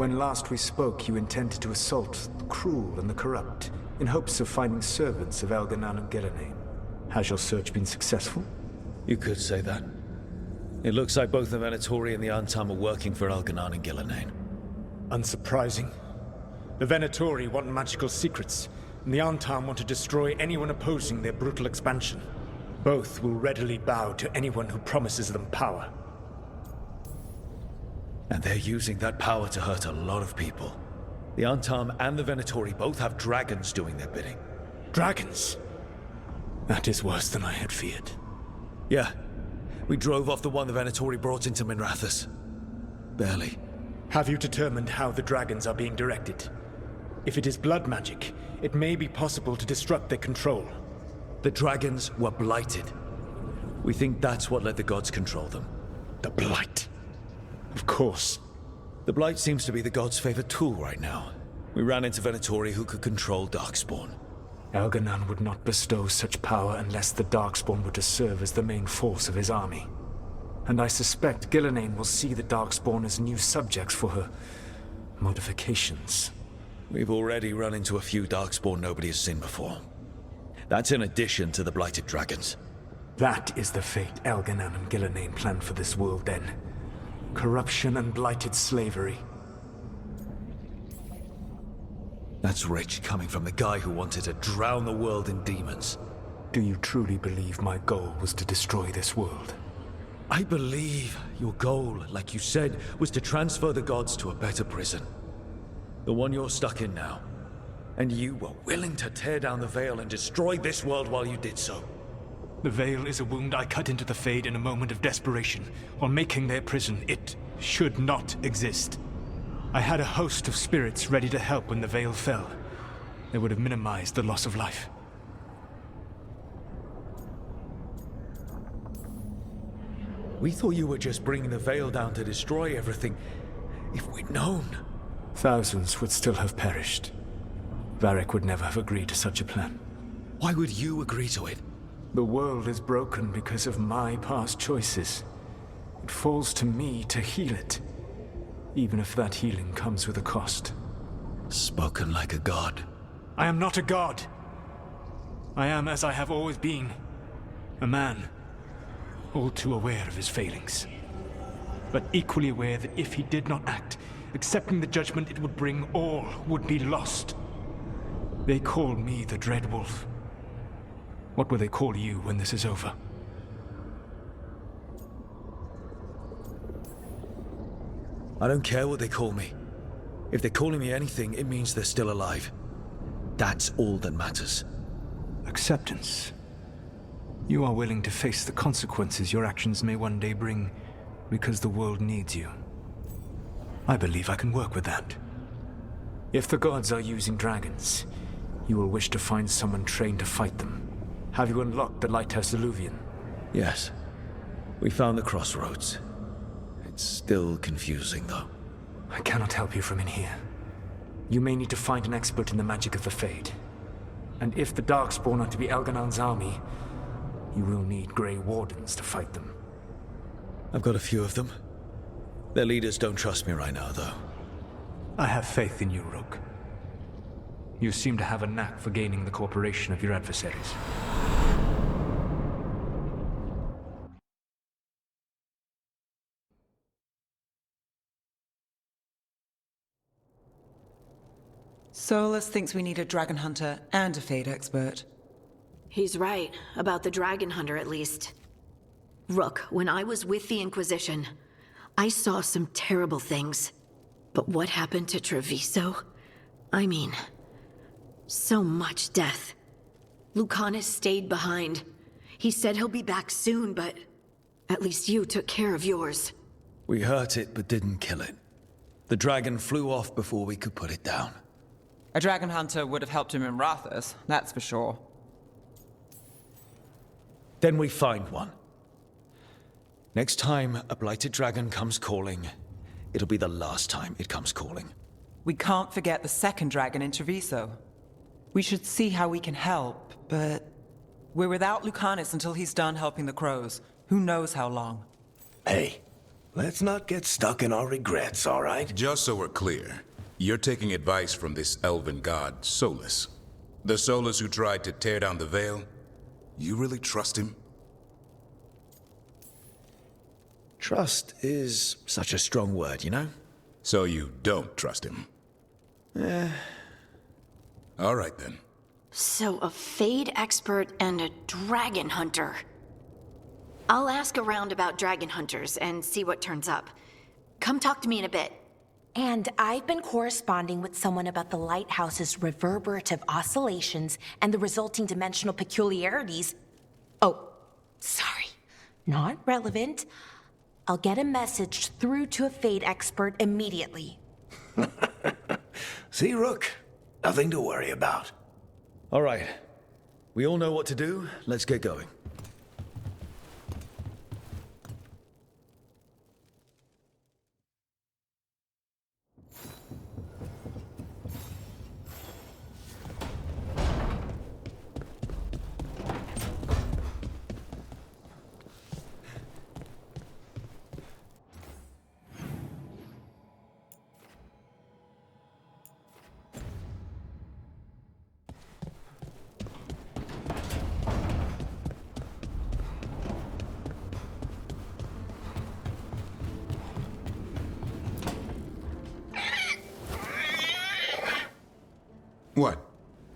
When last we spoke, you intended to assault the cruel and the corrupt, in hopes of finding servants of Elganan and Gillenane. Has your search been successful? You could say that. It looks like both the Venatori and the Antam are working for Elganan and Gillenane. Unsurprising. The Venatori want magical secrets, and the Antam want to destroy anyone opposing their brutal expansion. Both will readily bow to anyone who promises them power. And they're using that power to hurt a lot of people. The Antam and the Venatori both have dragons doing their bidding. Dragons? That is worse than I had feared. Yeah. We drove off the one the Venatori brought into Minrathous. Barely. Have you determined how the dragons are being directed? If it is blood magic, it may be possible to disrupt their control. The dragons were blighted. We think that's what let the gods control them. The Blight. Of course. The Blight seems to be the gods' favorite tool right now. We ran into Venatori who could control Darkspawn. Elganan would not bestow such power unless the Darkspawn were to serve as the main force of his army. And I suspect Gillenane will see the Darkspawn as new subjects for her modifications. We've already run into a few Darkspawn nobody has seen before. That's in addition to the blighted dragons. That is the fate Elganan and Gillenane planned for this world then. Corruption and blighted slavery. That's rich coming from the guy who wanted to drown the world in demons. Do you truly believe my goal was to destroy this world? I believe your goal, like you said, was to transfer the gods to a better prison. The one you're stuck in now. And you were willing to tear down the veil and destroy this world while you did so. The veil is a wound I cut into the Fade in a moment of desperation, while making their prison. It should not exist. I had a host of spirits ready to help when the veil fell. They would have minimized the loss of life. We thought you were just bringing the veil down to destroy everything. If we'd known... Thousands would still have perished. Varric would never have agreed to such a plan. Why would you agree to it? The world is broken because of my past choices. It falls to me to heal it, even if that healing comes with a cost. Spoken like a god. I am not a god. I am as I have always been. A man, all too aware of his failings. But equally aware that if he did not act, accepting the judgment it would bring, all would be lost. They call me the Dread Wolf. What will they call you when this is over? I don't care what they call me. If they're calling me anything, it means they're still alive. That's all that matters. Acceptance. You are willing to face the consequences your actions may one day bring because the world needs you. I believe I can work with that. If the gods are using dragons, you will wish to find someone trained to fight them. Have you unlocked the Lighthouse Illuvian? Yes. We found the crossroads. It's still confusing, though. I cannot help you from in here. You may need to find an expert in the magic of the Fade. And if the Darkspawn are to be Elganan's army, you will need Grey Wardens to fight them. I've got a few of them. Their leaders don't trust me right now, though. I have faith in you, Rook. You seem to have a knack for gaining the cooperation of your adversaries. Solus thinks we need a dragon hunter and a Fade expert. He's right, about the dragon hunter at least. Rook, when I was with the Inquisition, I saw some terrible things. But what happened to Treviso? I mean, so much death. Lucanus stayed behind. He said he'll be back soon, but at least you took care of yours. We hurt it, but didn't kill it. The dragon flew off before we could put it down. A dragon hunter would have helped him in Rathus, that's for sure. Then we find one. Next time a blighted dragon comes calling, it'll be the last time it comes calling. We can't forget the second dragon in Treviso. We should see how we can help, but we're without Lucanus until he's done helping the crows. Who knows how long? Hey, Let's not get stuck in our regrets, all right? Just so we're clear, you're taking advice from this elven god, Solus. The Solus who tried to tear down the veil? You really trust him? Trust is such a strong word, you know? So you don't trust him? All right then. So a Fade expert and a dragon hunter. I'll ask around about dragon hunters and see what turns up. Come talk to me in a bit. And I've been corresponding with someone about the lighthouse's reverberative oscillations and the resulting dimensional peculiarities. Oh, sorry. Not relevant. I'll get a message through to a Fade expert immediately. See, Rook? Nothing to worry about. All right. We all know what to do. Let's get going. What?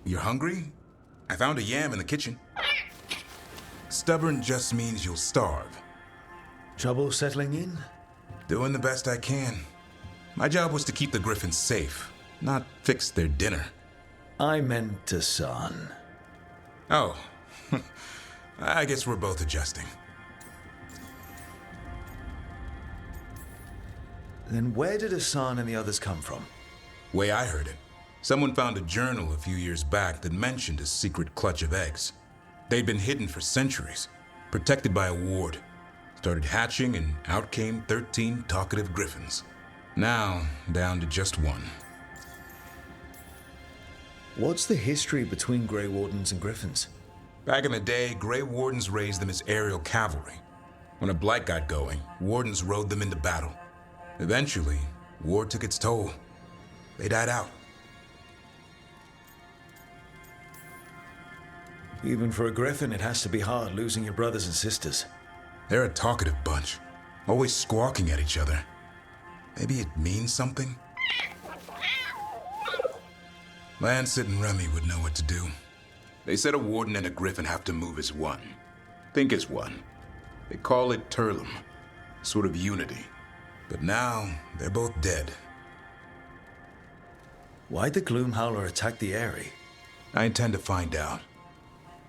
You're hungry? I found a yam in the kitchen. Stubborn just means you'll starve. Trouble settling in? Doing the best I can. My job was to keep the Griffins safe, not fix their dinner. I meant a son. Oh. I guess we're both adjusting. Then where did Hassan and the others come from? Way I heard it, someone found a journal a few years back that mentioned a secret clutch of eggs. They'd been hidden for centuries, protected by a ward. Started hatching and out came 13 talkative griffins. Now, down to just one. What's the history between Grey Wardens and Griffins? Back in the day, Grey Wardens raised them as aerial cavalry. When a blight got going, Wardens rode them into battle. Eventually, war took its toll. They died out. Even for a Griffin, it has to be hard losing your brothers and sisters. They're a talkative bunch, always squawking at each other. Maybe it means something? Lancet and Remy would know what to do. They said a warden and a griffin have to move as one. Think as one. They call it Turlum, sort of unity. But now, they're both dead. Why'd the Gloomhowler attack the Eyrie? I intend to find out.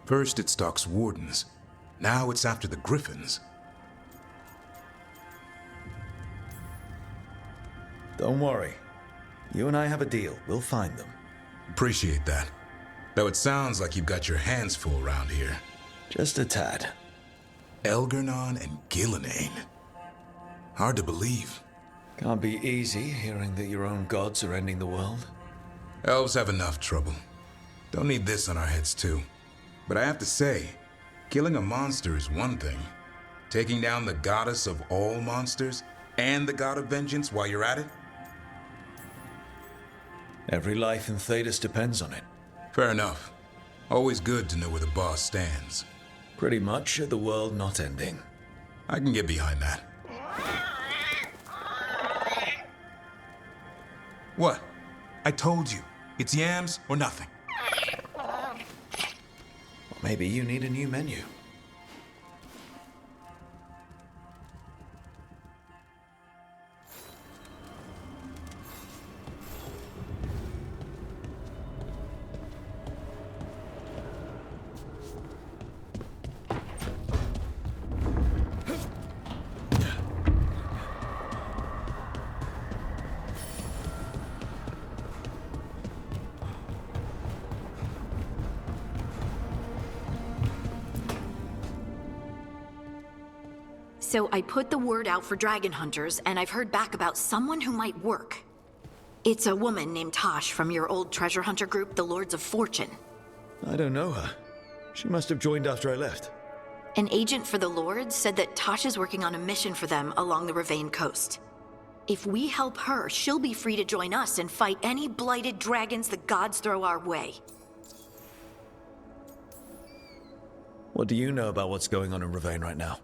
First it stalks wardens. Now it's after the griffins. Don't worry. You and I have a deal. We'll find them. Appreciate that. Though it sounds like you've got your hands full around here. Just a tad. Elgernon and Gillenane. Hard to believe. Can't be easy hearing that your own gods are ending the world. Elves have enough trouble. Don't need this on our heads too. But I have to say, killing a monster is one thing. Taking down the goddess of all monsters and the god of vengeance while you're at it? Every life in Thedas depends on it. Fair enough. Always good to know where the boss stands. Pretty much the world not ending. I can get behind that. What? I told you. It's yams or nothing. Maybe you need a new menu. So I put the word out for dragon hunters, and I've heard back about someone who might work. It's a woman named Tosh from your old treasure hunter group, the Lords of Fortune. I don't know her. She must have joined after I left. An agent for the Lord said that Tasha's working on a mission for them along the Ravane coast. If we help her, she'll be free to join us and fight any blighted dragons the gods throw our way. What do you know about what's going on in Ravane right now?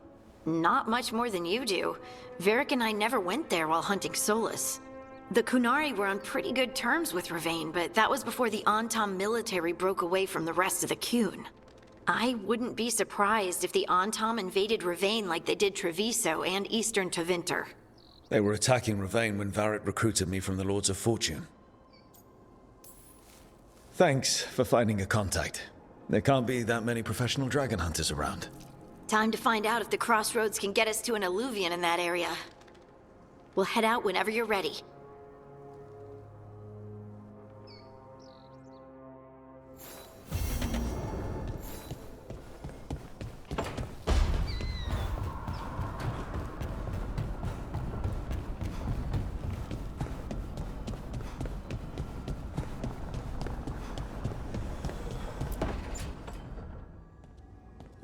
Not much more than you do. Varric and I never went there while hunting Solus. The Kunari were on pretty good terms with Ravane, but that was before the Antam military broke away from the rest of the Kun. I wouldn't be surprised if the Antam invaded Ravane like they did Treviso and Eastern Tevinter. They were attacking Ravane when Varric recruited me from the Lords of Fortune. Thanks for finding a contact. There can't be that many professional dragon hunters around. Time to find out if the crossroads can get us to an alluvion in that area. We'll head out whenever you're ready.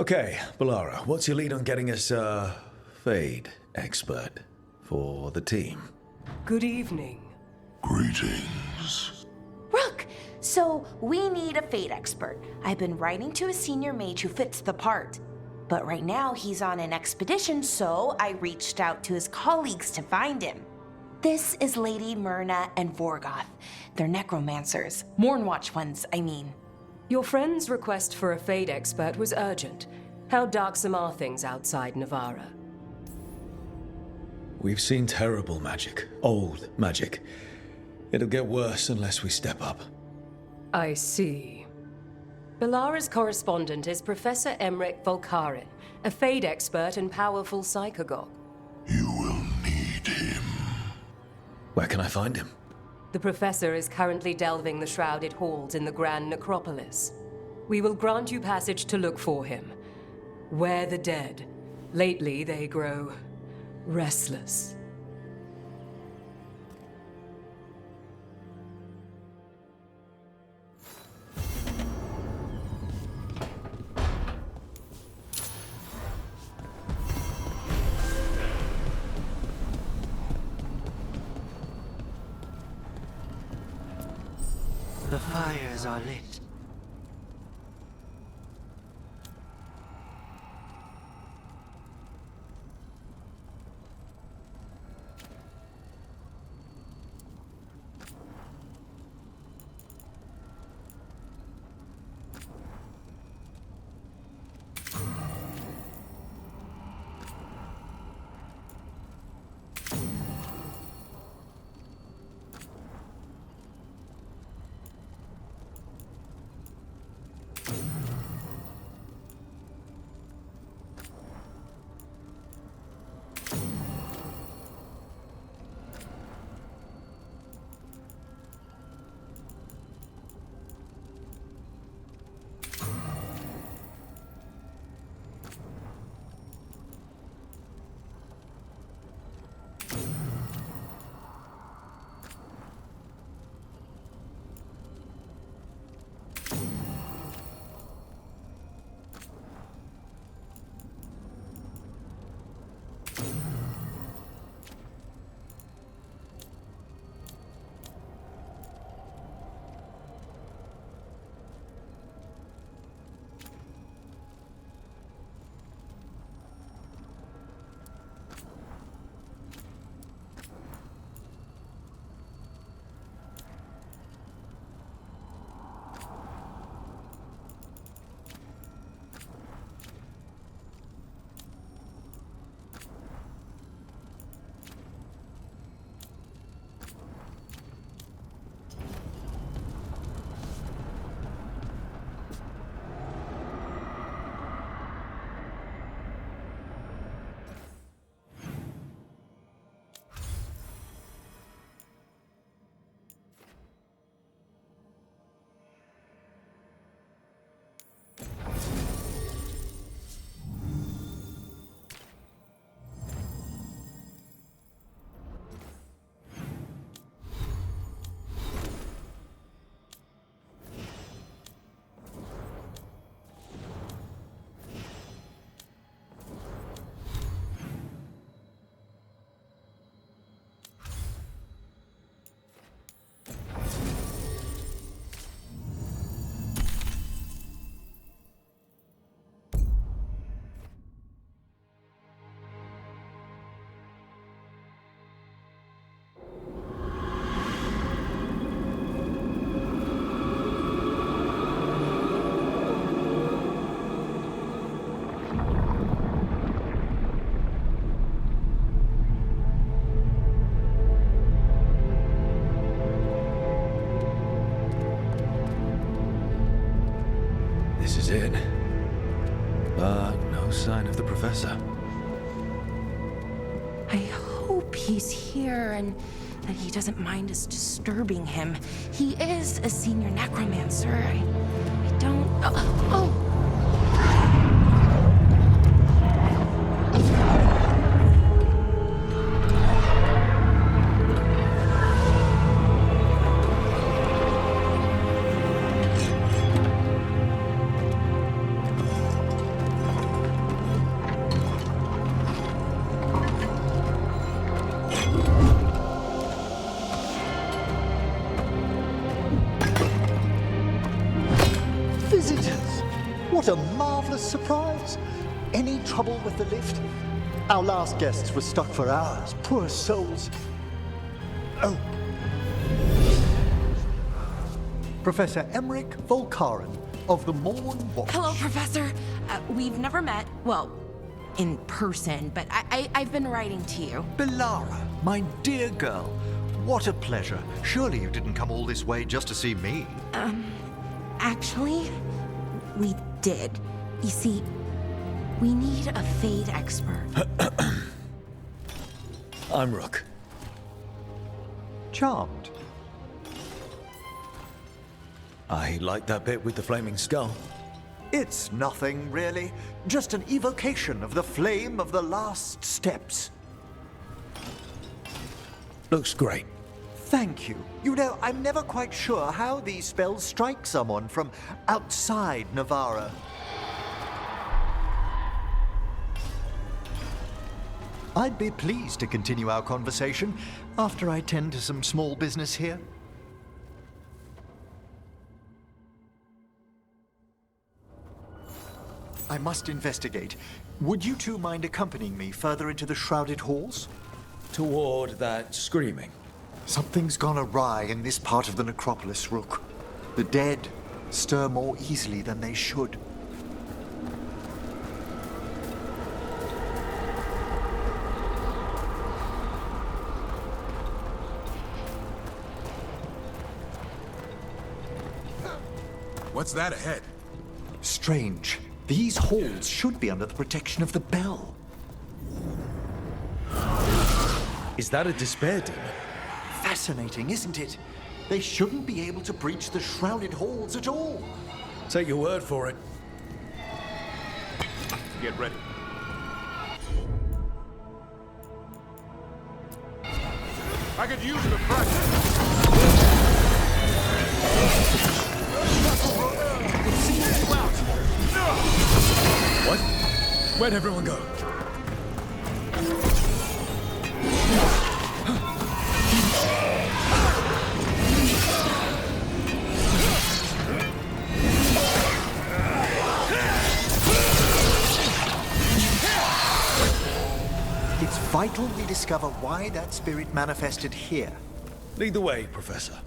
Okay, Balara, what's your lead on getting us a Fade expert for the team? Good evening. Greetings. Rook! So, we need a Fate expert. I've been writing to a senior mage who fits the part. But right now, he's on an expedition, so I reached out to his colleagues to find him. This is Lady Myrna and Vorgoth. They're necromancers. Mournwatch ones, I mean. Your friend's request for a Fade expert was urgent. How darksome are things outside Navarra? We've seen terrible magic. Old magic. It'll get worse unless we step up. I see. Belara's correspondent is Professor Emmerich Volkarin, a Fade expert and powerful psychagogue. You will need him. Where can I find him? The Professor is currently delving the shrouded halls in the Grand Necropolis. We will grant you passage to look for him. Where the dead. Lately they grow restless. The fires are lit. it. But no sign of the professor. I hope he's here and that he doesn't mind us disturbing him. He is a senior necromancer. I don't... Oh! Visitors! What a marvelous surprise! Any trouble with the lift? Our last guests were stuck for hours. Poor souls. Oh. Professor Emmerich Volkaren of the Morn Watch. Hello, Professor. We've never met, well, in person, but I've been writing to you. Belara, my dear girl. What a pleasure. Surely you didn't come all this way just to see me. Actually, we did. You see, we need a Fade expert. I'm Rook. Charmed. I like that bit with the flaming skull. It's nothing, really. Just an evocation of the flame of the last steps. Looks great. Thank you. You know, I'm never quite sure how these spells strike someone from outside Navarra. I'd be pleased to continue our conversation after I tend to some small business here. I must investigate. Would you two mind accompanying me further into the shrouded halls? Toward that screaming. Something's gone awry in this part of the necropolis, Rook. The dead stir more easily than they should. What's that ahead? Strange. These halls should be under the protection of the bell. Is that a despair demon? Fascinating, isn't it? They shouldn't be able to breach the shrouded halls at all. Take your word for it. Get ready. I could use the pressure. What? Where'd everyone go? It's vital we discover why that spirit manifested here. Lead the way, Professor.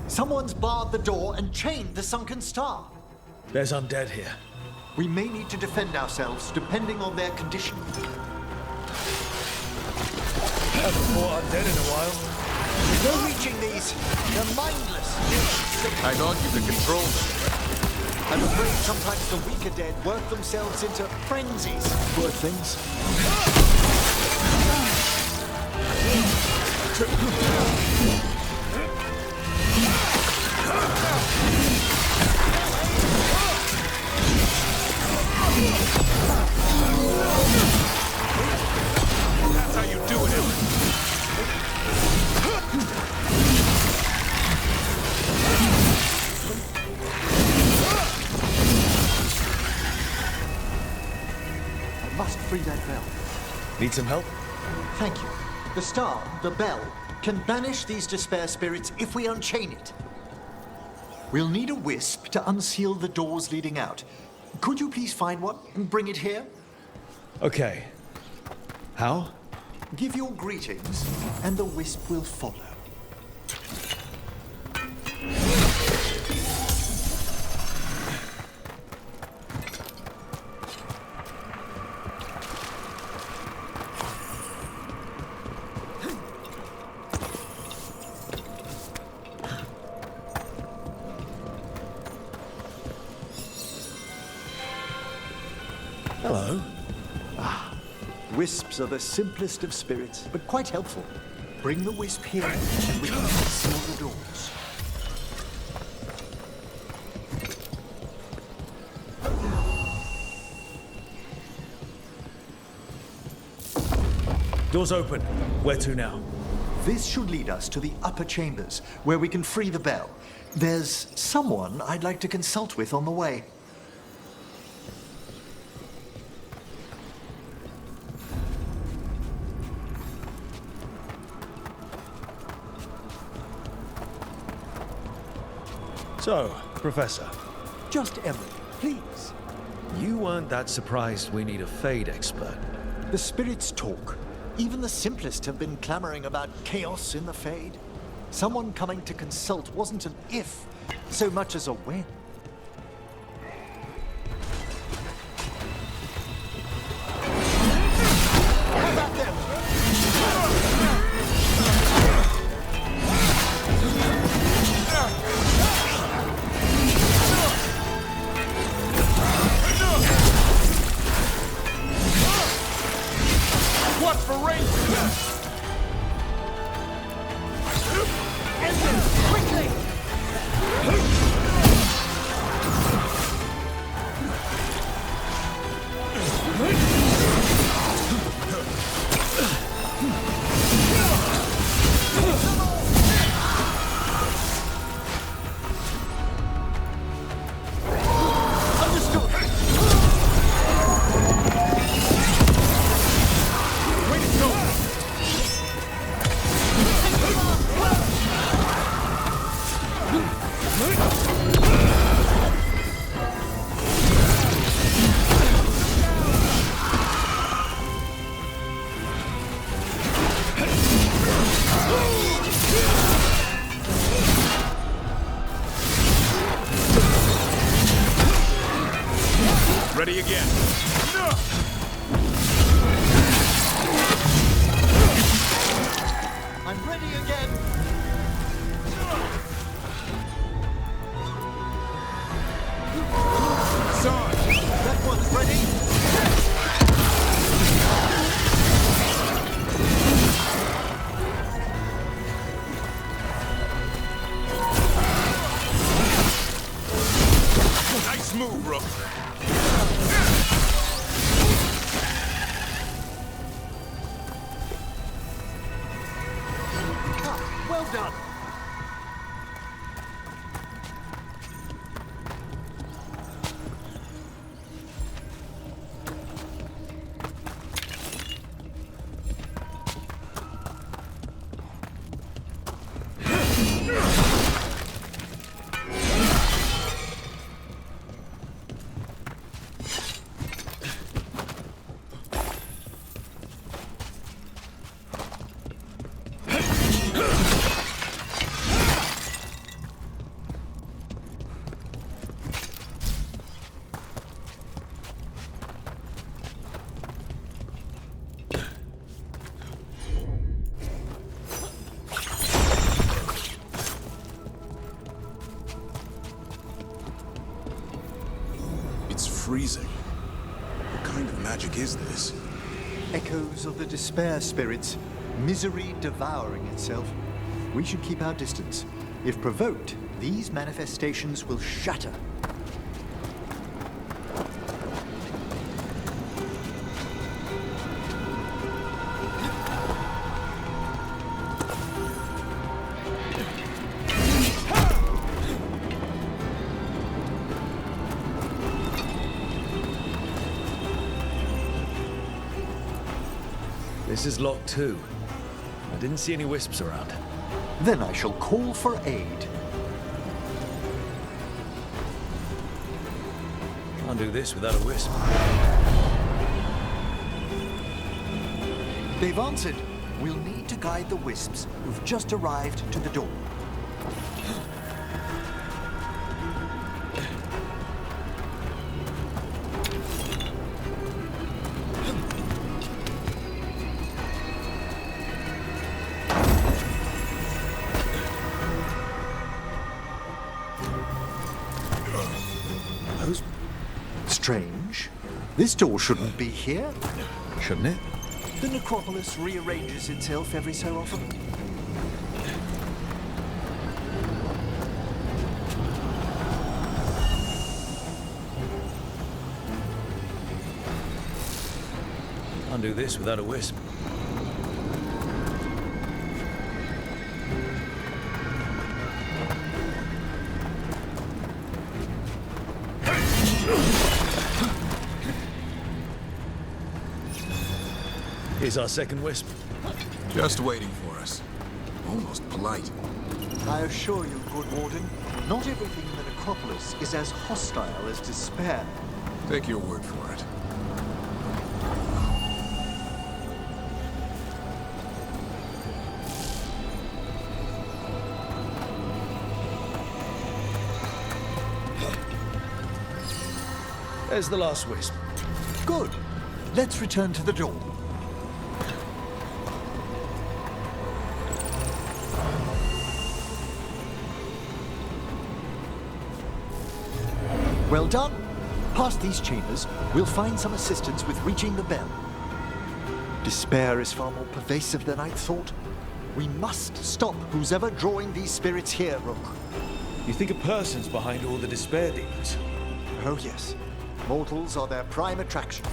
Someone's barred the door and chained the sunken star. There's undead here. We may need to defend ourselves depending on their condition. Haven't fought undead in a while. No reaching these. They're mindless. I thought you could control them. I'm afraid sometimes the weaker dead work themselves into frenzies. Poor things. free that bell. Need some help? Thank you. The star, the bell, can banish these despair spirits if we unchain it. We'll need a wisp to unseal the doors leading out. Could you please find one and bring it here? Okay. How? Give your greetings, and the wisp will follow. Hello. Wisps are the simplest of spirits, but quite helpful. Bring the wisp here, and we can unseal the doors. Doors open. Where to now? This should lead us to the upper chambers, where we can free the bell. There's someone I'd like to consult with on the way. So, Professor, Just Emily, please. you weren't that surprised we need a Fade expert. The spirits talk. Even the simplest have been clamoring about chaos in the Fade. Someone coming to consult wasn't an if, so much as a when. How about them? Watch for range! Quickly! Ready again. I'm ready again. Son! That one's ready. Nice move, Rook. Well done. It's freezing. What kind of magic is this? Echoes of the despair spirits, misery devouring itself. We should keep our distance. If provoked, these manifestations will shatter. This is locked too. I didn't see any wisps around. Then I shall call for aid. Can't do this without a wisp. They've answered. We'll need to guide the wisps who've just arrived to the door. Strange. This door shouldn't be here. Shouldn't it? The necropolis rearranges itself every so often. Can't do this without a wisp. Here's our second wisp. Just waiting for us. Almost polite. I assure you, good warden, not everything in the necropolis is as hostile as despair. Take your word for it. There's the last wisp. Good. Let's return to the door. Well done. Past these chambers, we'll find some assistance with reaching the bell. Despair is far more pervasive than I'd thought. We must stop who's ever drawing these spirits here, Rook. You think a person's behind all the despair demons? Oh, yes. Mortals are their prime attraction.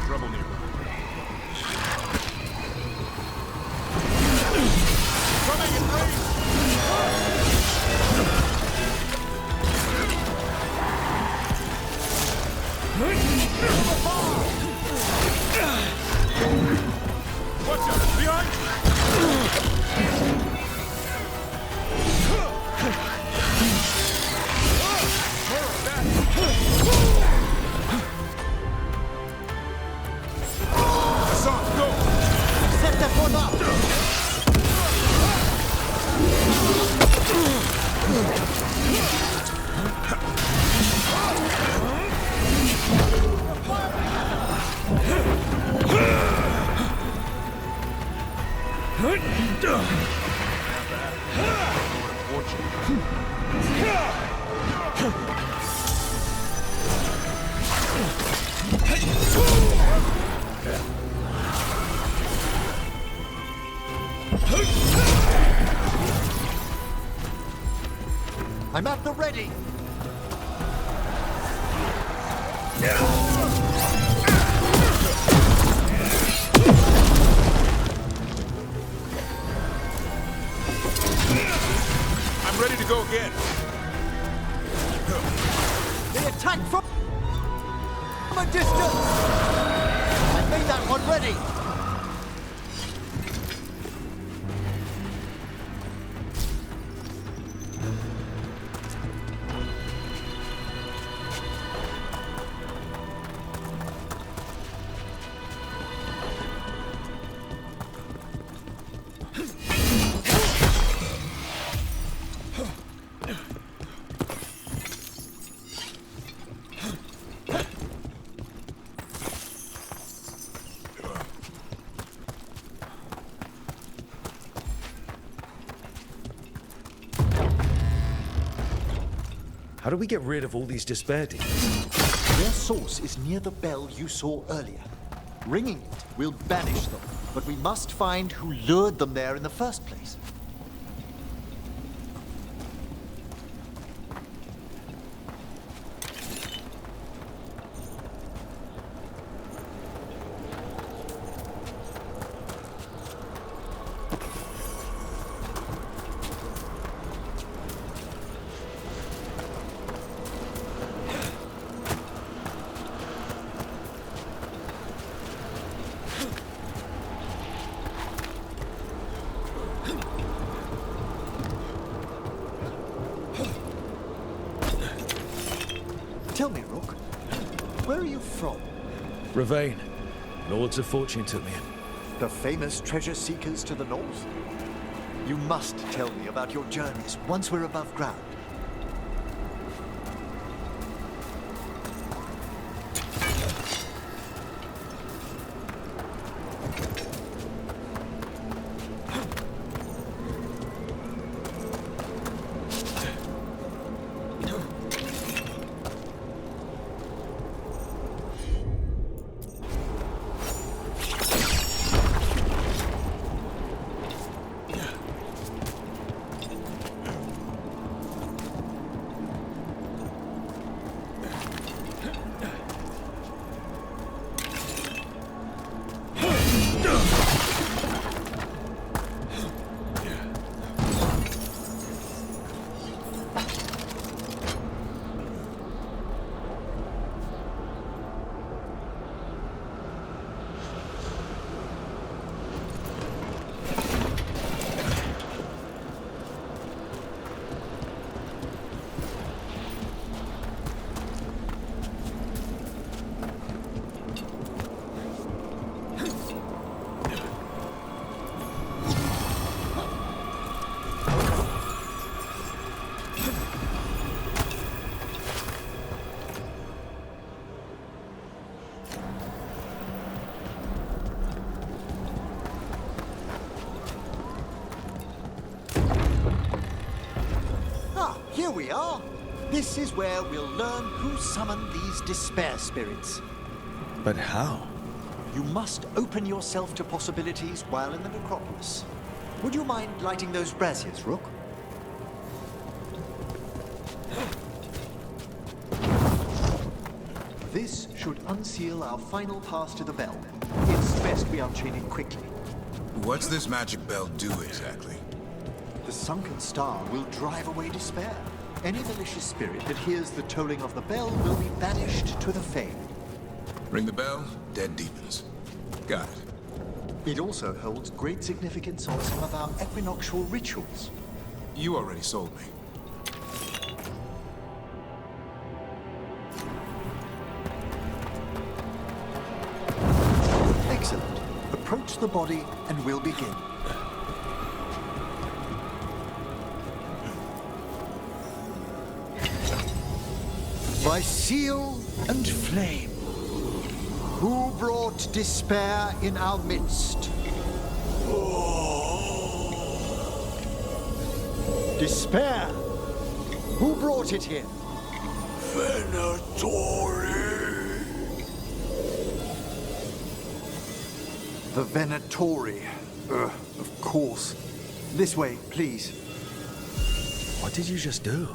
Trouble nearby. Coming in range! Watch out! Behind! Hassan, go! Set that one up! I'm at the ready. I'm ready to go again. They attack from a distance. I made that one ready. How do we get rid of all these despair demons? Their source is near the bell you saw earlier. Ringing it will banish them, but we must find who lured them there in the first place. Tell me, Rook, where are you from? Ravane. Lords of Fortune took me in. The famous treasure seekers to the north? You must tell me about your journeys once we're above ground. Here we are. This is where we'll learn who summoned these despair spirits. But how? You must open yourself to possibilities while in the necropolis. Would you mind lighting those braziers, Rook? This should unseal our final pass to the bell. It's best we unchain it quickly. What's this magic bell do exactly? The sunken star will drive away despair. Any malicious spirit that hears the tolling of the bell will be banished to the Fae. Ring the bell, dead deepens. Got it. It also holds great significance on some of our equinoctial rituals. You already sold me. Excellent. Approach the body and we'll begin. By seal and flame, who brought despair in our midst? Despair? Who brought it here? Venatori. The Venatori. Of course. This way, please. What did you just do?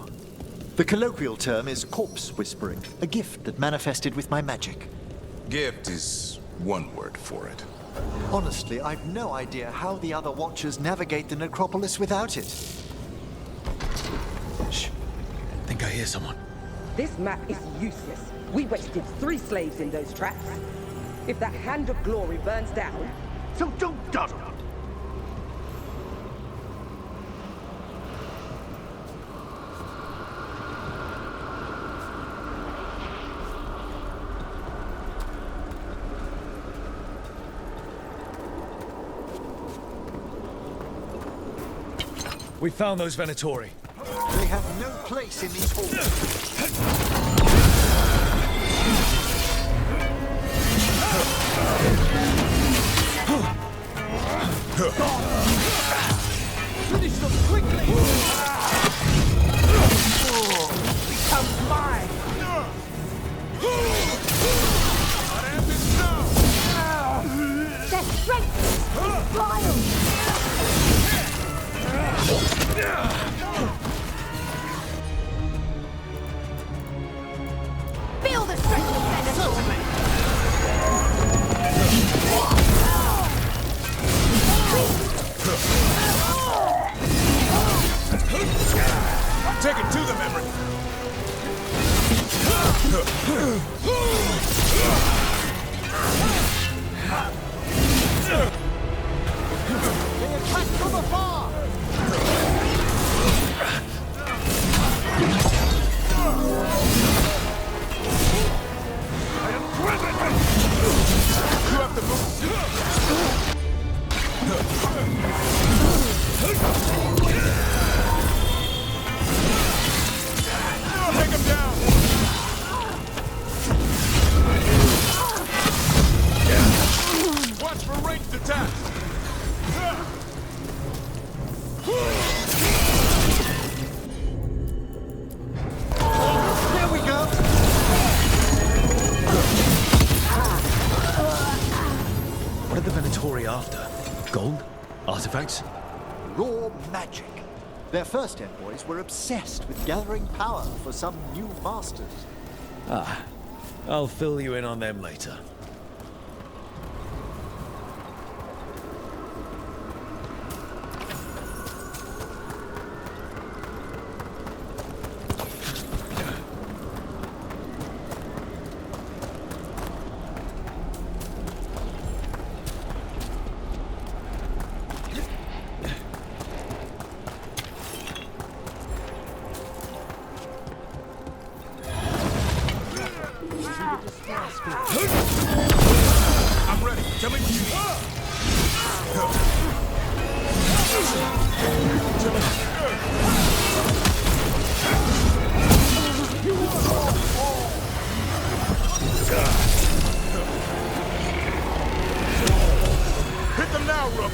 The colloquial term is corpse whispering, a gift that manifested with my magic. Gift is one word for it. Honestly, I've no idea how the other Watchers navigate the necropolis without it. Shh. I think I hear someone. This map is useless. We wasted 3 slaves in those traps. If that Hand of Glory burns down, so don't dawdle. We found those Venatori. They have no place in these halls. finish them quickly! Become mine! Their strength is wild! Feel the strength of Venom! Take it to them, Emery! They attack from afar! Gold? Artifacts? Raw magic. Their first envoys were obsessed with gathering power for some new masters. Ah, I'll fill you in on them later. I'm ready. Tell me what you need. Hit them now, Rook.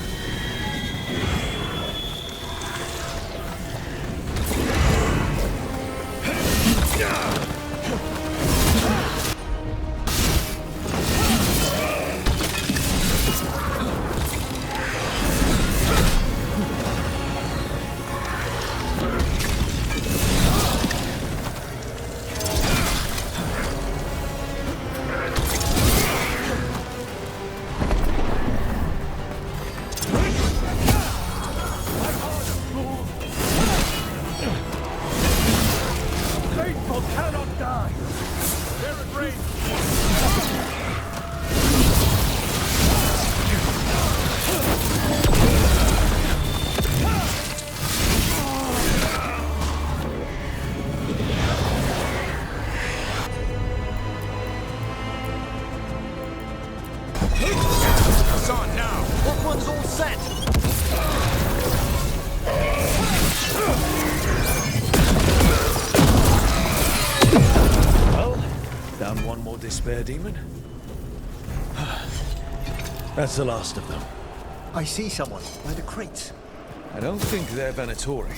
It's on now. What one's all set? Well, down one more despair demon. That's the last of them. I see someone by the crates. I don't think they're Venatori.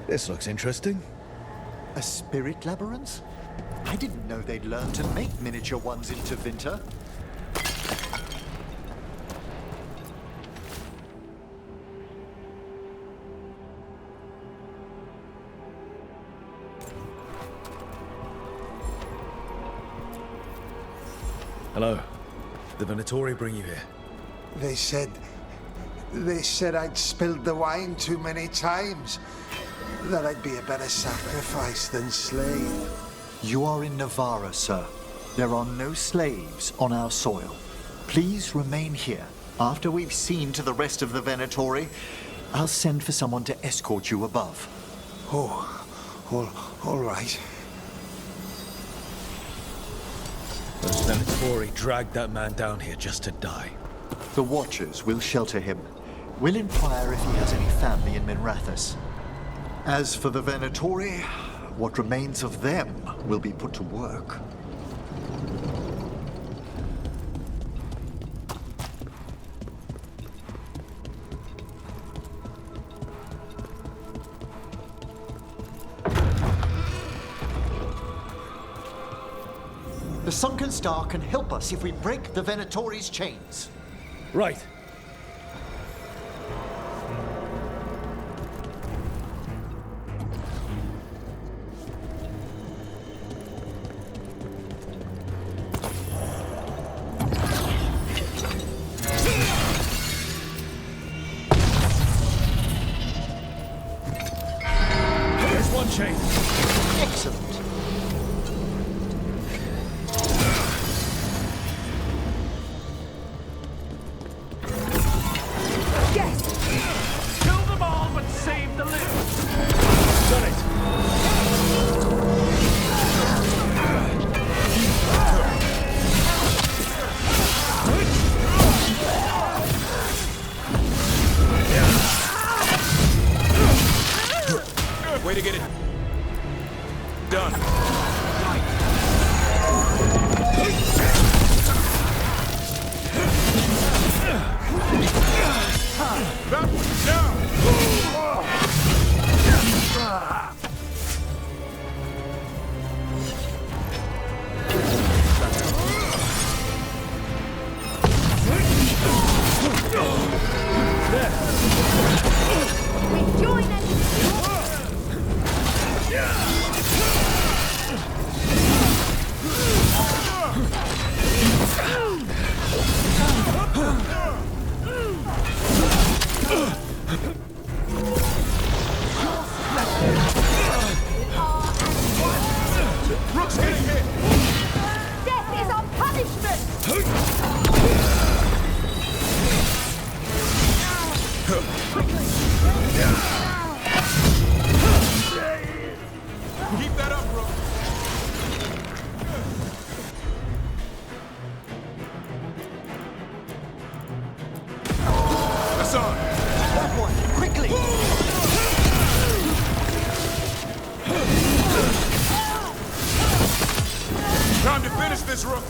This looks interesting. A spirit labyrinth? I didn't know they'd learned to make miniature ones into Winter. Hello. The Venatori bring you here? They said I'd spilled the wine too many times. That I'd be a better sacrifice than slave. You are in Navarra, sir. There are no slaves on our soil. Please remain here. After we've seen to the rest of the Venatori, I'll send for someone to escort you above. All right. Those Venatori dragged that man down here just to die. The Watchers will shelter him. We'll inquire if he has any family in Minrathous. As for the Venatori, what remains of them will be put to work. The Sunken Star can help us if we break the Venatori's chains. Right. There's one chain. Excellent. Way to get it done. Keep that up, Rook. That's on. That one, quickly! Time to finish this, Rook.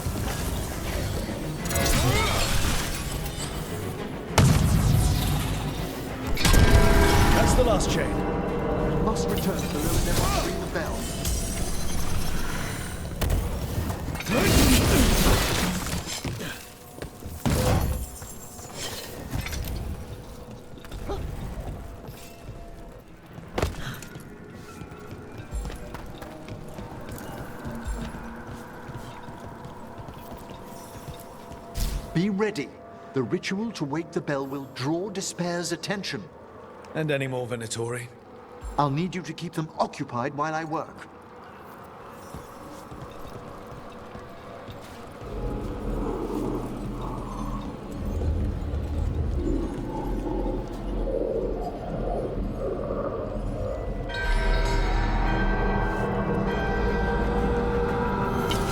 That's the last chain. We must return to the room and then ring the bell. Be ready. The ritual to wake the bell will draw Despair's attention. And any more Venatori? I'll need you to keep them occupied while I work.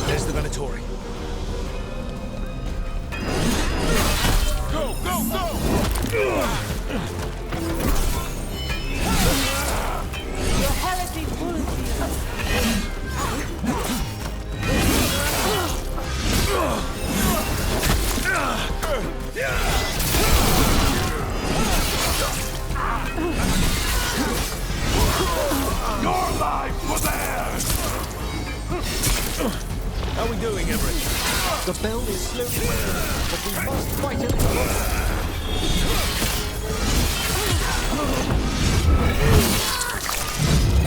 There's the Venatori. Go, go, go! Your heresy bulletin. Your life for theirs! How are we doing, Everett? The bell is slowly waking, but we must fight it.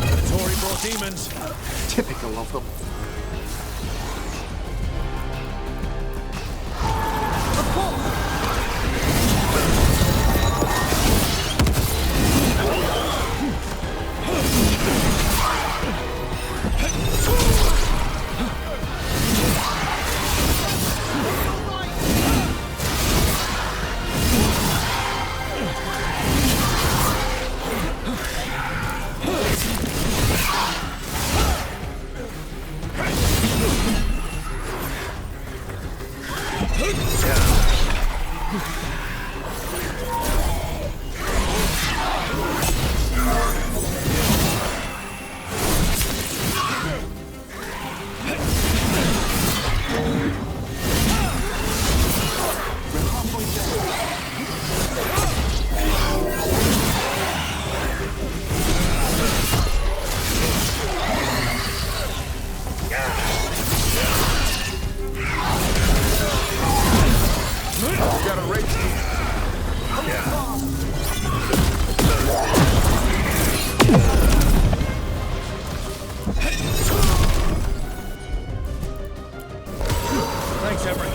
Venatori brought demons. Typical of them. Thanks, Everett.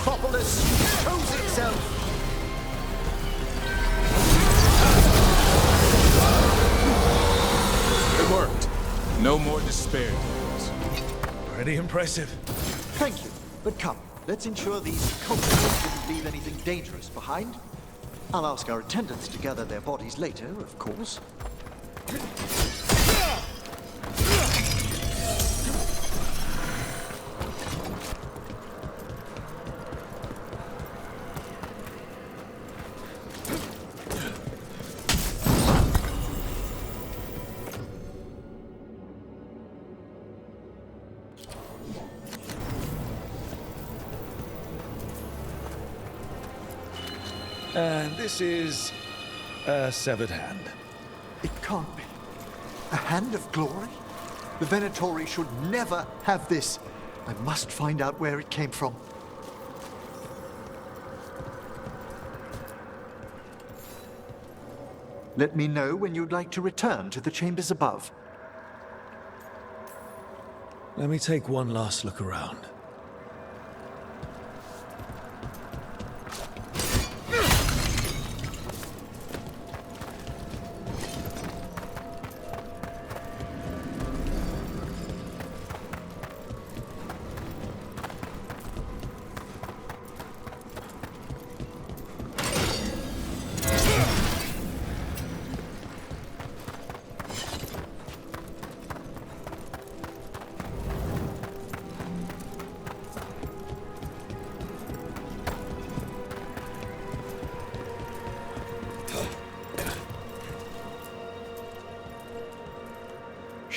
Necropolis shows itself. It worked. No more despair. Pretty impressive. Thank you. But come, let's ensure these cultists didn't leave anything dangerous behind. I'll ask our attendants to gather their bodies later, of course. And this is a severed hand. It can't be. A hand of glory? The Venatori should never have this. I must find out where it came from. Let me know when you'd like to return to the chambers above. Let me take one last look around.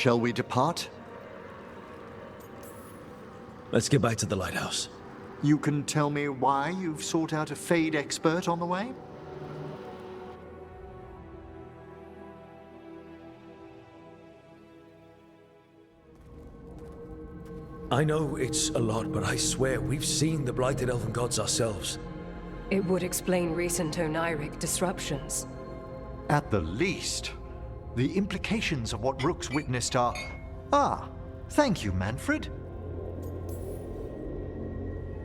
Shall we depart? Let's get back to the lighthouse. You can tell me why you've sought out a Fade expert on the way? I know it's a lot, but I swear we've seen the blighted elven gods ourselves. It would explain recent Oniric disruptions. At the least. The implications of what Rook's witnessed are... Ah, thank you, Manfred.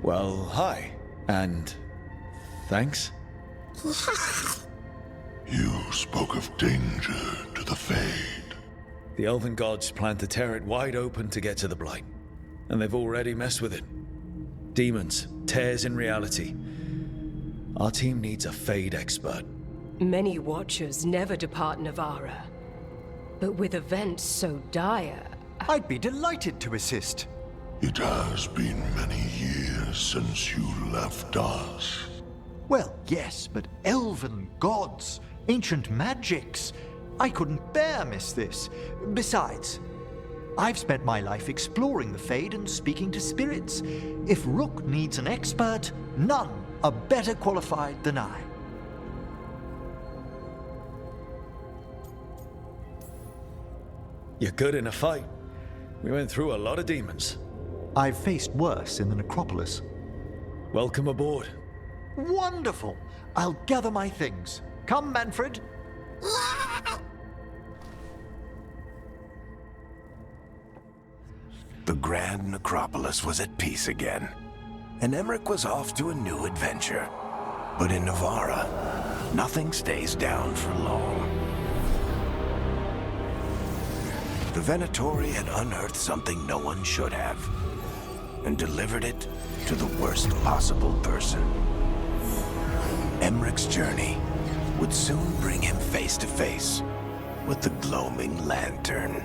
Well, hi. And... thanks? You spoke of danger to the Fade. The elven gods plan to tear it wide open to get to the Blight. And they've already messed with it. Demons, tears in reality. Our team needs a Fade expert. Many Watchers never depart Navara. But with events so dire... I'd be delighted to assist. It has been many years since you left us. Well, yes, but elven gods, ancient magics. I couldn't bear miss this. Besides, I've spent my life exploring the Fade and speaking to spirits. If Rook needs an expert, none are better qualified than I. You're good in a fight. We went through a lot of demons. I've faced worse in the Necropolis. Welcome aboard. Wonderful! I'll gather my things. Come, Manfred. The Grand Necropolis was at peace again, and Emmerich was off to a new adventure. But in Navara, nothing stays down for long. The Venatori had unearthed something no one should have, and delivered it to the worst possible person. Emmerich's journey would soon bring him face to face with the gloaming lantern.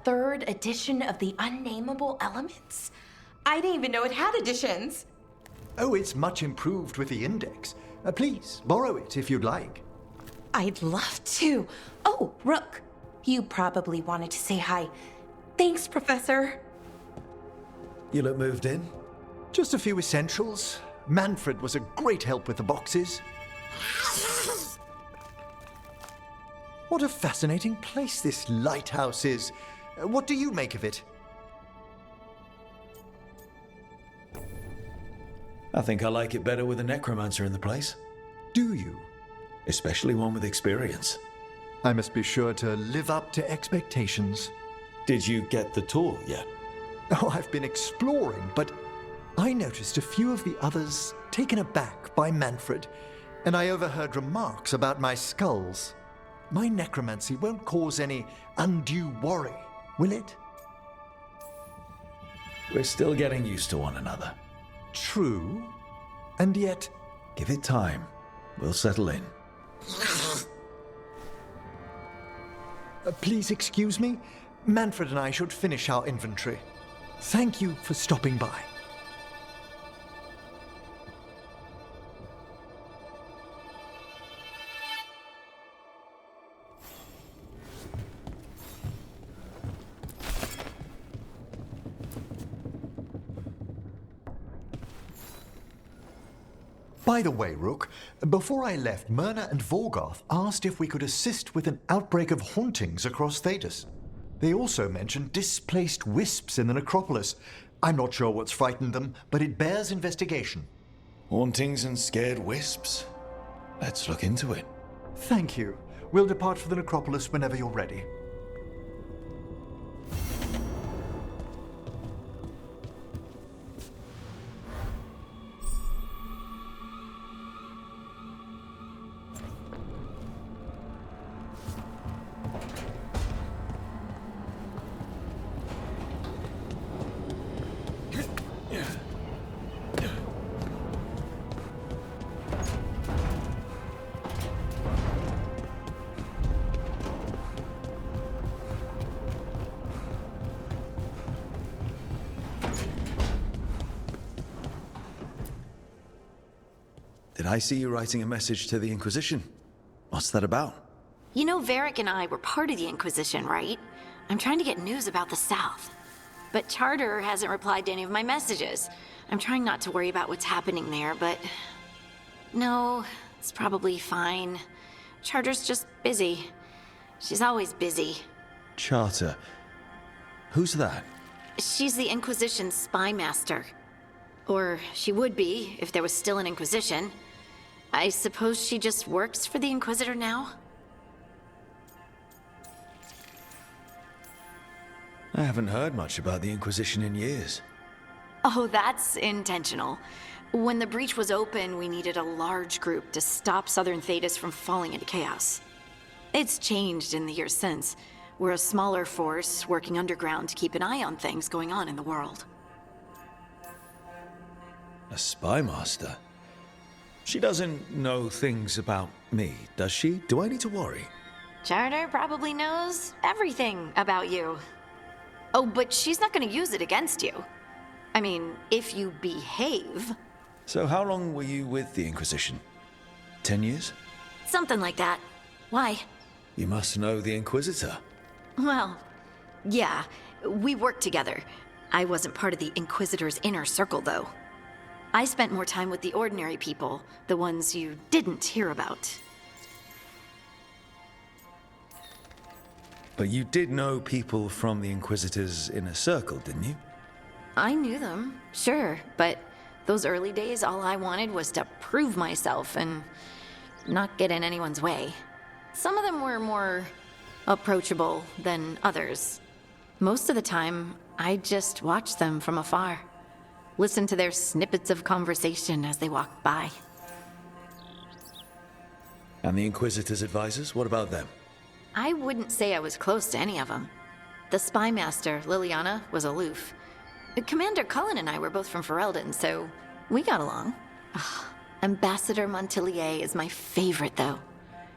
third edition of the Unnameable Elements? I didn't even know it had editions. Oh, it's much improved with the index. Please, borrow it if you'd like. I'd love to. Oh, Rook, you probably wanted to say hi. Thanks, Professor. You look moved in? Just a few essentials. Manfred was a great help with the boxes. What a fascinating place this lighthouse is. What do you make of it? I think I like it better with a necromancer in the place. Do you? Especially one with experience. I must be sure to live up to expectations. Did you get the tour yet? Oh, I've been exploring, but I noticed a few of the others taken aback by Manfred, and I overheard remarks about my skulls. My necromancy won't cause any undue worry, will it? We're still getting used to one another. True, and yet... Give it time. We'll settle in. Please excuse me. Manfred and I should finish our inventory. Thank you for stopping by. By the way, Rook, before I left, Myrna and Vorgoth asked if we could assist with an outbreak of hauntings across Thedas. They also mentioned displaced wisps in the necropolis. I'm not sure what's frightened them, but it bears investigation. Hauntings and scared wisps? Let's look into it. Thank you. We'll depart for the necropolis whenever you're ready. Did I see you writing a message to the Inquisition? What's that about? You know, Varric and I were part of the Inquisition, right? I'm trying to get news about the South. But Charter hasn't replied to any of my messages. I'm trying not to worry about what's happening there, but... No, it's probably fine. Charter's just busy. She's always busy. Charter. Who's that? She's the Inquisition's spy master. Or she would be, if there was still an Inquisition. I suppose she just works for the Inquisitor now? I haven't heard much about the Inquisition in years. Oh, that's intentional. When the breach was open, we needed a large group to stop Southern Thedas from falling into chaos. It's changed in the years since. We're a smaller force working underground to keep an eye on things going on in the world. A spy master? She doesn't know things about me, does she? Do I need to worry? Charter probably knows everything about you. Oh, but she's not going to use it against you. I mean, if you behave. So how long were you with the Inquisition? 10 years? Something like that. Why? You must know the Inquisitor. Well, yeah, we worked together. I wasn't part of the Inquisitor's inner circle, though. I spent more time with the ordinary people, the ones you didn't hear about. But you did know people from the Inquisitor's inner circle, didn't you? I knew them, sure, but those early days, all I wanted was to prove myself and not get in anyone's way. Some of them were more approachable than others. Most of the time, I just watched them from afar. Listen to their snippets of conversation as they walked by. And the Inquisitor's advisors, what about them? I wouldn't say I was close to any of them. The spy master, Liliana, was aloof. Commander Cullen and I were both from Ferelden, so we got along. Ambassador Montilier is my favorite, though.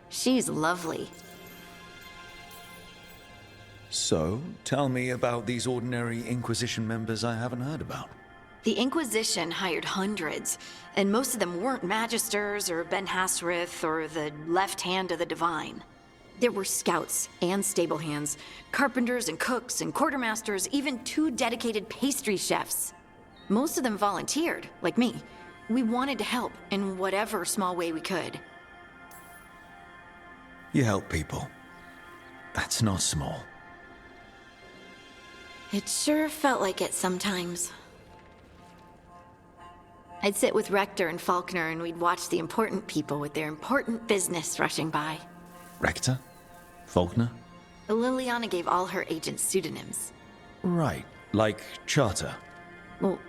She's lovely. So, tell me about these ordinary Inquisition members I haven't heard about. The Inquisition hired hundreds, and most of them weren't Magisters or Ben Hasrith or the left hand of the Divine. There were scouts and stable hands, carpenters and cooks and quartermasters, even 2 dedicated pastry chefs. Most of them volunteered, like me. We wanted to help in whatever small way we could. You help people. That's not small. It sure felt like it sometimes. I'd sit with Rector and Faulkner and we'd watch the important people with their important business rushing by. Rector? Faulkner? Liliana gave all her agents pseudonyms. Right, like Charter. Well,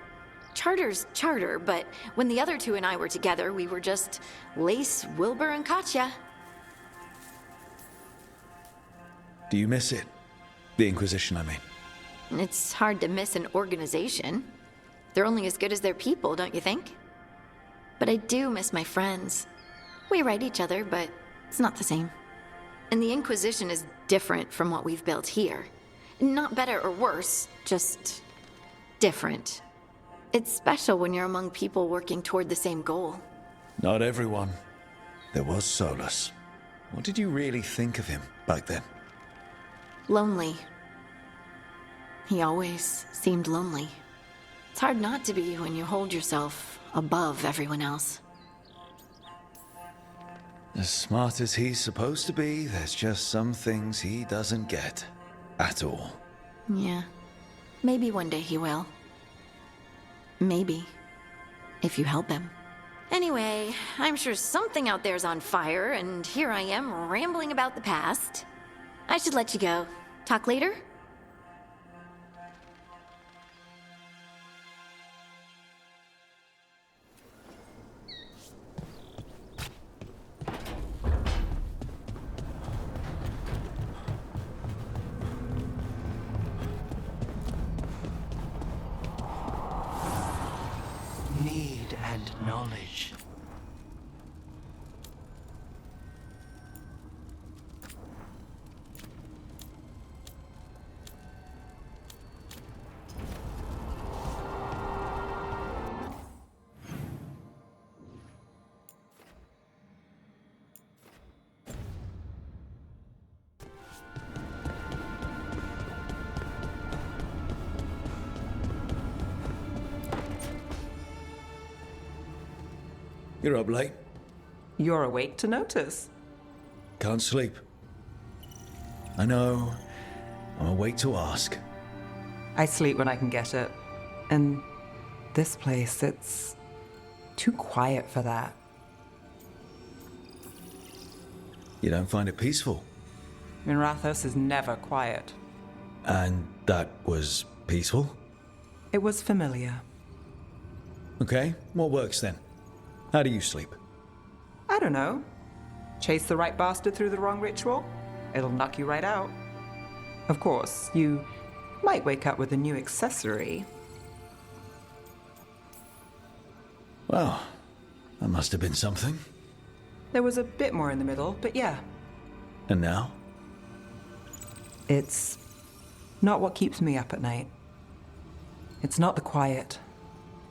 Charter's Charter, but when the other 2 and I were together, we were just Lace, Wilbur, and Katya. Do you miss it? The Inquisition, I mean. It's hard to miss an organization. They're only as good as their people, don't you think? But I do miss my friends. We write each other, but it's not the same. And the Inquisition is different from what we've built here. Not better or worse, just different. It's special when you're among people working toward the same goal. Not everyone. There was Solus. What did you really think of him back then? Lonely. He always seemed lonely. It's hard not to be when you hold yourself above everyone else. As smart as he's supposed to be, there's just some things he doesn't get. At all. Yeah. Maybe one day he will. Maybe. If you help him. Anyway, I'm sure something out there's on fire, and here I am rambling about the past. I should let you go. Talk later? Need and knowledge. You're up late. You're awake to notice. Can't sleep. I know. I'm awake to ask. I sleep when I can get it. And this place, it's too quiet for that. You don't find it peaceful? Minrathos is never quiet. And that was peaceful? It was familiar. Okay, what works then? How do you sleep? I don't know. Chase the right bastard through the wrong ritual? It'll knock you right out. Of course, you might wake up with a new accessory. Well, that must have been something. There was a bit more in the middle, but yeah. And now? It's not what keeps me up at night. It's not the quiet.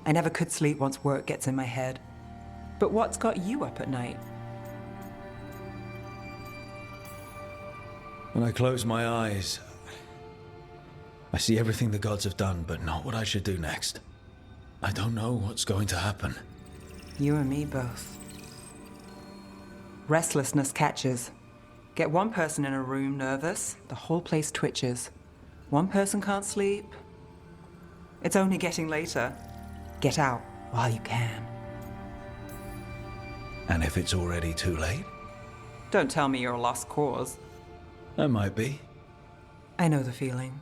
I never could sleep once work gets in my head. But what's got you up at night? When I close my eyes, I see everything the gods have done, but not what I should do next. I don't know what's going to happen. You and me both. Restlessness catches. Get one person in a room nervous, the whole place twitches. One person can't sleep. It's only getting later. Get out while you can. And if it's already too late? Don't tell me you're a lost cause. I might be. I know the feeling.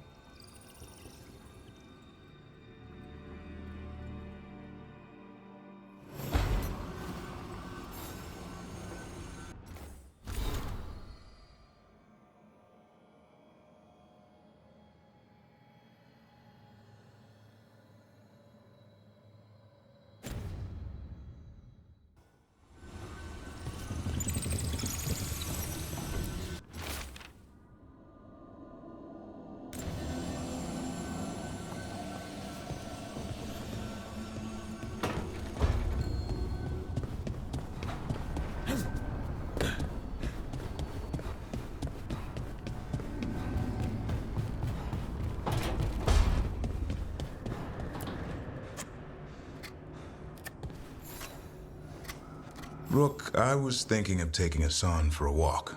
Rook, I was thinking of taking Hassan for a walk.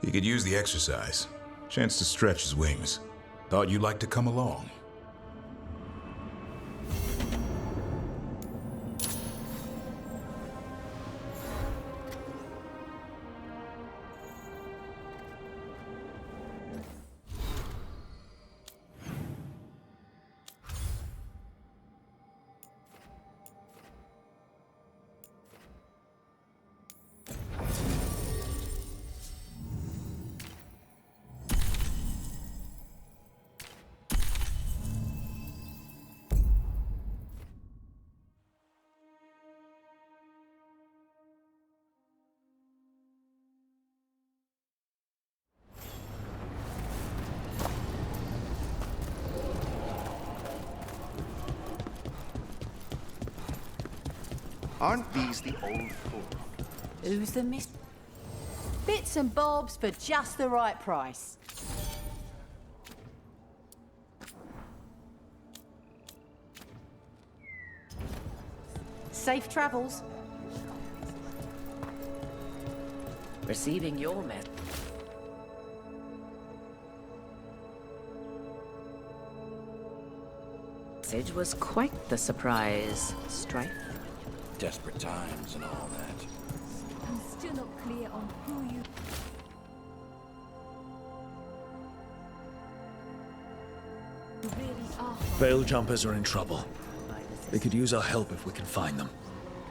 He could use the exercise. Chance to stretch his wings. Thought you'd like to come along. Aren't these the old fool? Who's the miss? Bits and bobs for just the right price. Safe travels. Receiving your message was quite the surprise, Strife. Desperate times and all that. I'm still not clear on who you... really are. Veil jumpers are in trouble. They could use our help if we can find them.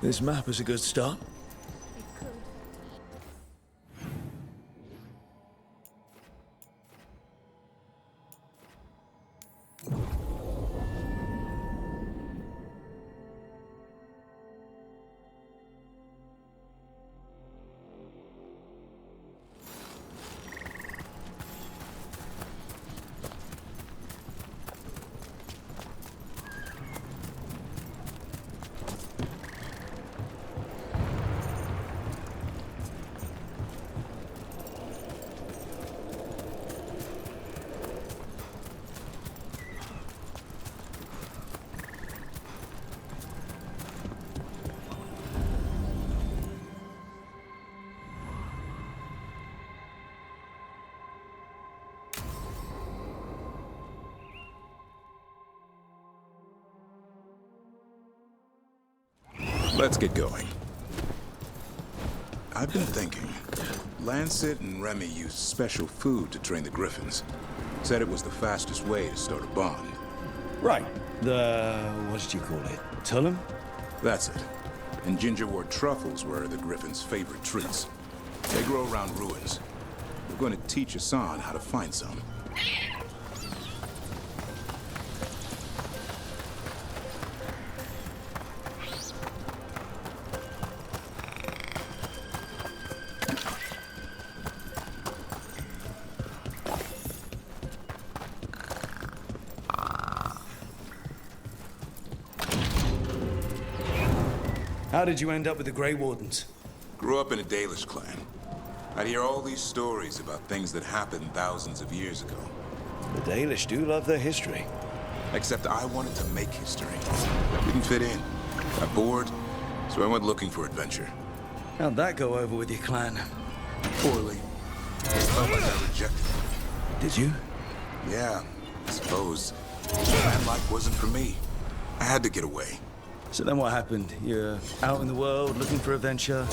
This map is a good start. Let's get going. I've been thinking. Lancet and Remy used special food to train the Griffins. Said it was the fastest way to start a bond. Right. What did you call it? Tullum? That's it. And gingerwort truffles were the Griffins' favorite treats. They grow around ruins. We're going to teach Hassan how to find some. How did you end up with the Grey Wardens? Grew up in a Dalish clan. I'd hear all these stories about things that happened thousands of years ago. The Dalish do love their history. Except I wanted to make history. Didn't fit in. Got bored, so I went looking for adventure. How'd that go over with your clan? Poorly. Felt like I rejected it. Did you? Yeah, I suppose. Clan life wasn't for me. I had to get away. So then what happened? You're out in the world looking for adventure?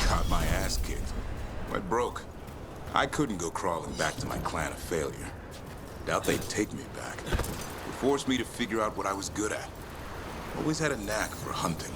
Got my ass kicked. Went broke. I couldn't go crawling back to my clan of failure. Doubt they'd take me back. It forced me to figure out what I was good at. Always had a knack for hunting.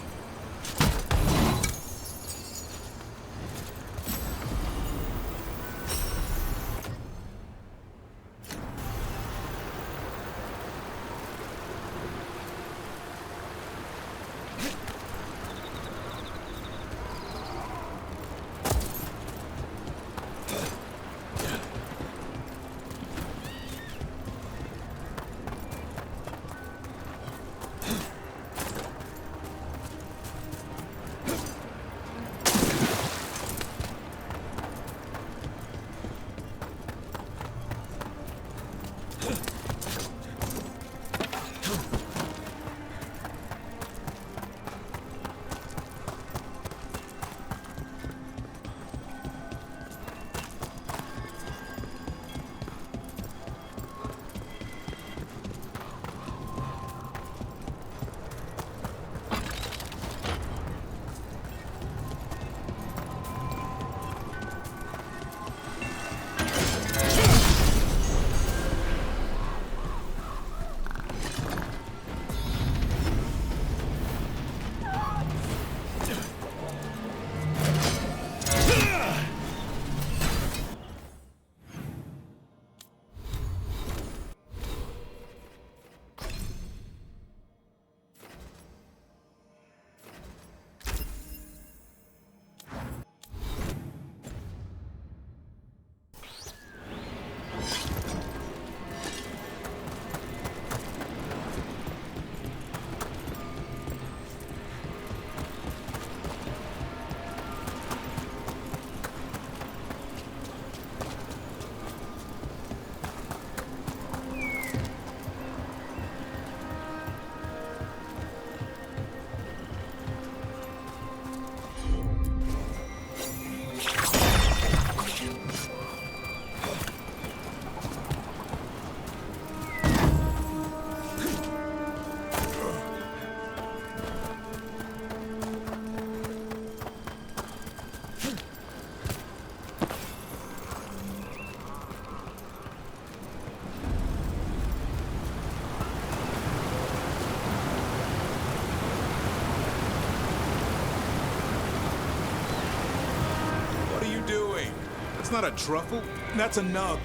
That's not a truffle. That's a nug.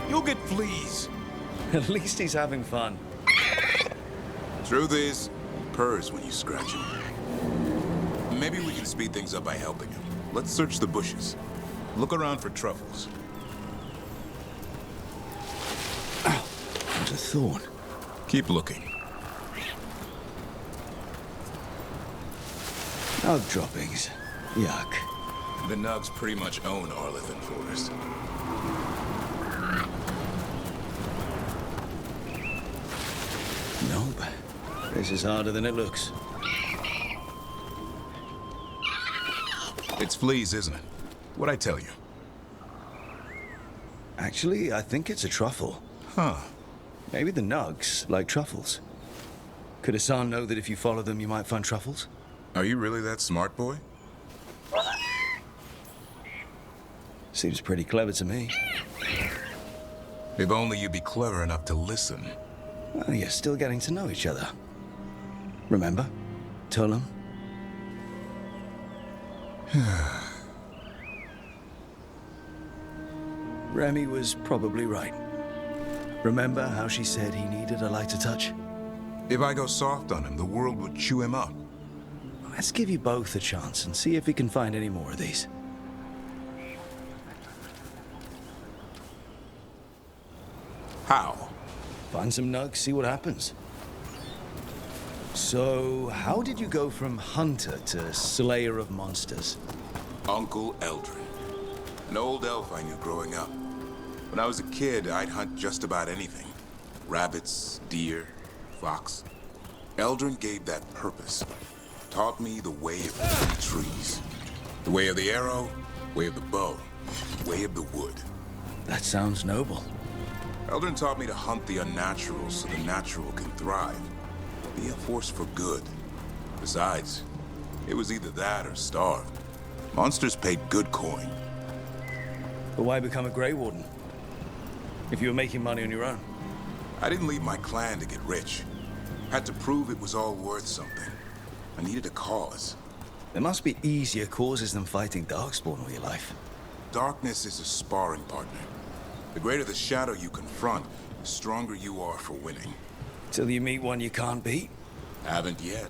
You'll get fleas. At least he's having fun. Truth is, purrs when you scratch him. Maybe we can speed things up by helping him. Let's search the bushes. Look around for truffles. Ow, what a thorn. Keep looking. Nug droppings. Yuck. The nugs pretty much own Arlithan Forest. Nope. This is harder than it looks. It's fleas, isn't it? What'd I tell you? Actually, I think it's a truffle. Huh. Maybe the nugs like truffles. Could Hassan know that if you follow them, you might find truffles? Are you really that smart, boy? Seems pretty clever to me. If only you'd be clever enough to listen. Well, you're still getting to know each other. Remember? Tolam? Remy was probably right. Remember how she said he needed a lighter touch? If I go soft on him, the world would chew him up. Let's give you both a chance and see if we can find any more of these. How? Find some nugs, see what happens. So, how did you go from hunter to slayer of monsters? Uncle Eldrin. An old elf I knew growing up. When I was a kid, I'd hunt just about anything. Rabbits, deer, fox. Eldrin gave that purpose. Taught me the way of the three trees. The way of the arrow, way of the bow, way of the wood. That sounds noble. Eldrin taught me to hunt the unnatural so the natural can thrive. Be a force for good. Besides, it was either that or starve. Monsters paid good coin. But why become a Grey Warden? If you were making money on your own? I didn't leave my clan to get rich. Had to prove it was all worth something. I needed a cause. There must be easier causes than fighting Darkspawn all your life. Darkness is a sparring partner. The greater the shadow you confront, the stronger you are for winning. Till you meet one you can't beat? Haven't yet.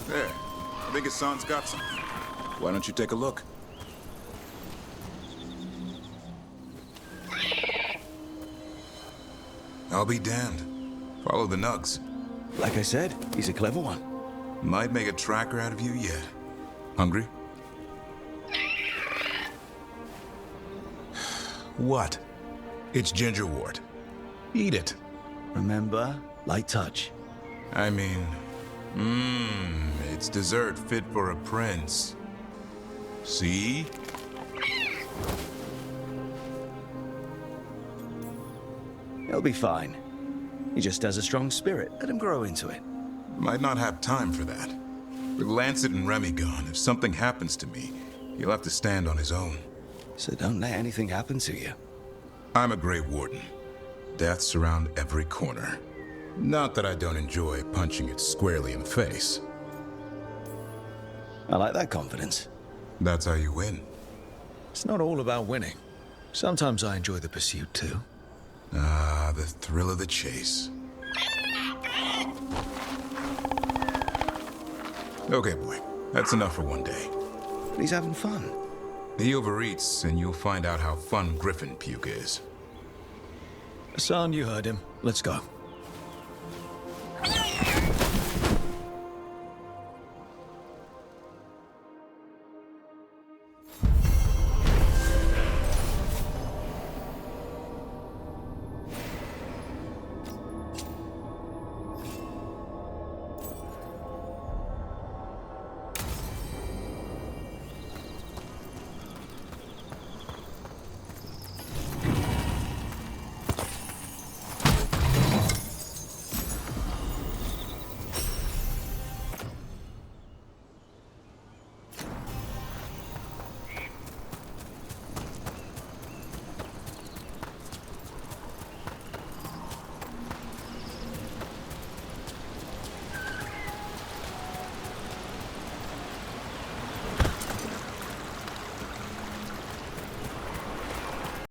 There. I think Hassan's got something. Why don't you take a look? I'll be damned. Follow the nugs. Like I said, he's a clever one. Might make a tracker out of you yet. Hungry? What? It's gingerwort. Eat it. Remember, light touch. I mean, it's dessert fit for a prince. See? He'll be fine. He just has a strong spirit. Let him grow into it. Might not have time for that. With Lancet and Remy gone, if something happens to me, he'll have to stand on his own. So don't let anything happen to you. I'm a Grey Warden. Death's around every corner. Not that I don't enjoy punching it squarely in the face. I like that confidence. That's how you win. It's not all about winning. Sometimes I enjoy the pursuit too. Ah, the thrill of the chase. Okay, boy. That's enough for one day. But he's having fun. He overeats, and you'll find out how fun Griffon puke is. Son, you heard him. Let's go.